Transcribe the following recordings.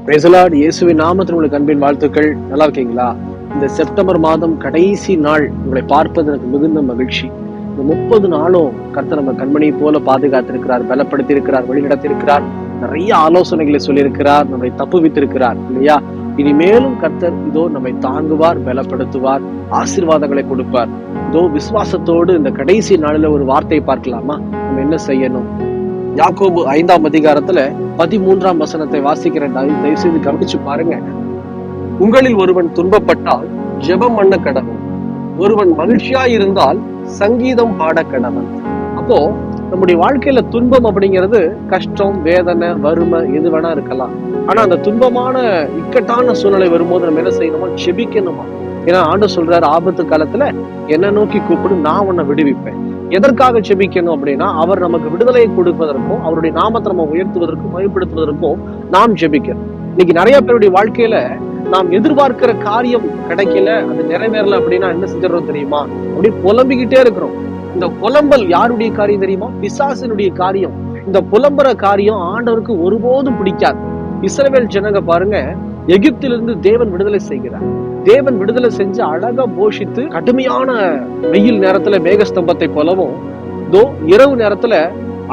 Praise the Lord. இயேசுவின் நாமத்தில் உங்களுக்கு அன்பின் வாழ்த்துக்கள். நல்லா இருக்கீங்களா? இந்த செப்டம்பர் மாதம் கடைசி நாள் உங்களை பார்ப்பது எனக்கு மிகுந்த மகிழ்ச்சி. இந்த 30 நாளும் கர்த்தர் நம்ம கண்மணியை போல பாதுகாத்திருக்கிறார், பலப்படுத்தி இருக்கிறார், வழிநடத்திருக்கிறார், நிறைய ஆலோசனைகளை சொல்லியிருக்கிறார், நம்மை தப்புவித்திருக்கிறார் இல்லையா? இனிமேலும் கர்த்தர் இதோ நம்மை தாங்குவார், பலப்படுத்துவார், ஆசீர்வாதங்களை கொடுப்பார். இதோ விசுவாசத்தோடு இந்த கடைசி நாளில ஒரு வார்த்தையை பார்க்கலாமா? நம்ம என்ன செய்யணும்? யாக்கோபு 5ஆம் அதிகாரத்துல 13ஆம் வசனத்தை வாசிக்கிறேன். தயவு செய்து கவனிச்சு பாருங்க. உங்களில் ஒருவன் துன்பப்பட்டால் ஜெபம் பண்ண கடவன், ஒருவன் மகிழ்ச்சியா இருந்தால் சங்கீதம் பாட கடவன். அப்போ நம்முடைய வாழ்க்கையில துன்பம் அப்படிங்கிறது கஷ்டம், வேதனை, வறுமை எது வேணா இருக்கலாம். ஆனா அந்த துன்பமான இக்கட்டான சூழ்நிலை வரும்போது நம்ம என்ன செய்யணுமா? ஜெபிக்கணுமா. ஏன்னா ஆண்டவர் சொல்றாரு, ஆபத்து காலத்துல என்னை நோக்கி கூப்பிடு, நான் உன்னை விடுவிப்பேன். எதற்காக ஜெபிக்கணும் அப்படின்னா, அவர் நமக்கு விடுதலையை கொடுப்பதற்கும் அவருடைய நாமத்தை நம்ம உயர்த்துவதற்கும் மகிமைப்படுத்துவதற்கும் நாம் ஜெபிக்கணும். இன்னைக்கு நிறைய பேருடைய வாழ்க்கையில நாம் எதிர்பார்க்கிற காரியம் கிடைக்கல, அது நிறைவேறல அப்படின்னா என்ன செஞ்சிடறோம் தெரியுமா? அப்படியே புலம்பிக்கிட்டே இருக்கிறோம். இந்த புலம்பல் யாருடைய காரியம் தெரியுமா? பிசாசினுடைய காரியம். இந்த புலம்புற காரியம் ஆண்டவருக்கு ஒருபோதும் பிடிக்காது. இஸ்ரவேல் ஜனங்க பாருங்க, எகிப்திலிருந்து தேவன் விடுதலை செய்கிறார். தேவன் விடுதலை செஞ்சு அழகா போஷித்து, கடுமையான வெயில் நேரத்துல மேகஸ்தம்பத்தை போலவும், இரவு நேரத்துல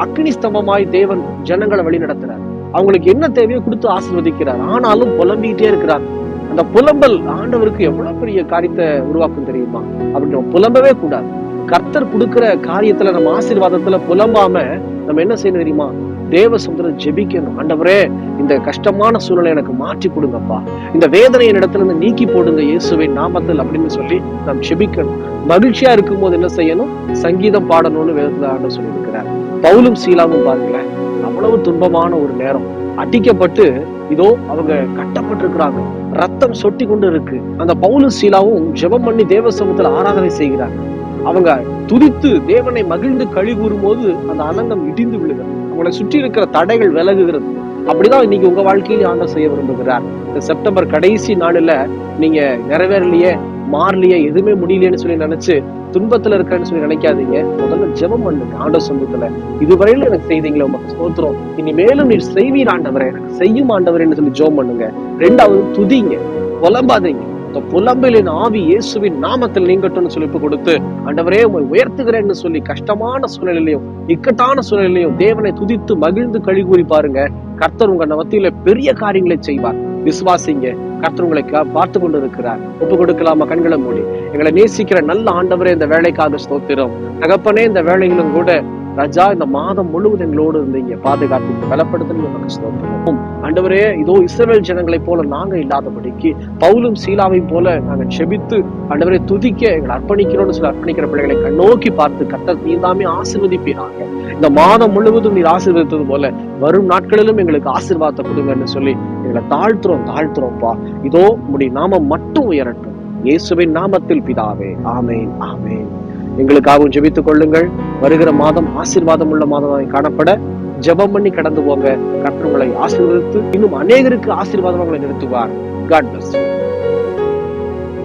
அக்னி ஸ்தம்பமாய் தேவன் ஜனங்களை வழி நடத்துறார். அவங்களுக்கு என்ன தேவையோ கொடுத்து ஆசீர்வதிக்கிறார். ஆனாலும் புலம்பிக்கிட்டே இருக்கிறார். அந்த புலம்பல் ஆண்டவருக்கு எவ்வளவு பெரிய காரியத்தை உருவாக்கும் தெரியுமா? அப்படி நம்ம புலம்பவே கூடாது. கர்த்தர் கொடுக்கிற காரியத்துல நம்ம ஆசீர்வாதத்துல புலம்பாம நம்ம என்ன செய்யணும் தெரியுமா? தேவ சமுத்திரம் ஜெபிக்கணும். ஆண்டவரே, இந்த கஷ்டமான சூழ்நிலை எனக்கு மாற்றி கொடுங்கப்பா, இந்த வேதனையின் இடத்துல இருந்து நீக்கி போடுங்க இயேசுவின் நாமத்தில் அப்படின்னு சொல்லி நாம் ஜெபிக்கணும். மகிழ்ச்சியா இருக்கும் போது என்ன செய்யணும்? சங்கீதம் பாடணும்னு வேதத்துல ஆண்டவர் சொல்லியிருக்கிறார். பவுலும் சீலாவும் பாருங்களேன், அவ்வளவு துன்பமான ஒரு நேரம், அடிக்கப்பட்டு இதோ அவங்க கட்டப்பட்டிருக்கிறாங்க, ரத்தம் சொட்டி கொண்டு இருக்கு. அந்த பவுலும் சீலாவும் ஜெபம் பண்ணி தேவ சமூகத்துல ஆராதனை செய்கிறாங்க. அவங்க துதித்து தேவனை மகிழ்ந்து களி கூறும் போது அந்த அலங்கம் இடிந்து விழுகிறது, உங்களை சுற்றி இருக்கிற தடைகள் விலகுகிறது. அப்படிதான் இன்னைக்கு உங்க வாழ்க்கையில ஆண்டவர் செய்ய விரும்புகிறார். இந்த செப்டம்பர் கடைசி நாளில நீங்க நிறைவேறலையே, மாறலையே, எதுவுமே முடியலையேன்னு சொல்லி நினைச்சு துன்பத்துல இருக்கிறேன்னு சொல்லி நினைக்காதீங்க. முதல்ல ஜெபம் பண்ணுங்க ஆண்டவர் சமூகத்துல. இதுவரையில எனக்கு செய்தீங்களே, உமக்கு ஸ்தோத்திரம், இனிமேலும் நீர் செய்வீர் ஆண்டவரே, எனக்கு செய்யும் ஆண்டவரேன்னு சொல்லி ஜெபம் பண்ணுங்க. 2வது, துதிங்க, புலம்பாதீங்க. இந்த புலம்பலின் ஆவி இயேசுவின் நாமத்தில் நீங்கட்டும்னு சொல்லி கொடுத்து, ஆண்டவரே உம்மை உயர்த்துகிறேன்னு சொல்லி கஷ்டமான சூழ்நிலையிலையும் இக்கட்டான சூழ்நிலையிலையும் தேவனை துதித்து மகிழ்ந்து களி கூறி பாருங்க. கர்த்தர் உங்க மத்தியில பெரிய காரியங்களை செய்வார். விசுவாசிங்க, கர்த்தர் உங்களை பார்த்து கொண்டு இருக்கிறார். ஒப்பு கொடுக்கலாமா? கண்களை மூடி. எங்களை நேசிக்கிற நல்ல ஆண்டவரே, இந்த வேலைக்காக ஸ்தோத்திரம். தகப்பனே, இந்த வேலைகளும் கூட ராஜா இந்த மாதம் முழுவதும் எங்களோடு இருந்தீங்க, பாதுகாத்து பலப்படுத்துறீங்க, நமக்கு ஸ்தோத்திரம். ஆண்டவரே, இதோ இஸ்ரவேல் ஜனங்களை போல நாங்க இல்லாதபடிக்கு பவுலும் சீலாவை போல நாங்க செபித்து ஆண்டவரே துதிக்க எங்களை அர்ப்பணிக்கிறோம்னு சொல்லி அர்ப்பணிக்கிற பிள்ளைகளை கண்ணோக்கி பார்த்து கர்த்தர் நீதாமே ஆசீர்வதிப்பீராக. இந்த மாதம் முழுவதும் நீர் ஆசீர்வதித்தது போல வரும் நாட்களிலும் எங்களுக்கு ஆசீர்வாதத்தை கொடுங்கன்னு சொல்லி எங்களை தாழ்த்துறோம்ப்பா. இதோ உம்முடைய நாமம் மட்டும் உயரட்டும். இயேசுவின் நாமத்தில் பிதாவே, ஆமேன், ஆமேன். எங்களுக்காகவும் ஜெபித்துக் கொள்ளுங்கள். வருகிற மாதம் ஆசீர்வாதம் உள்ள மாதமாக காணப்பட ஜெபம் பண்ணி கடந்து போங்க. கர்த்தர் உங்களை ஆசீர்வதித்து இன்னும் அநேகருக்கு ஆசீர்வாதம் உங்களை நிறுத்துவார். God bless you.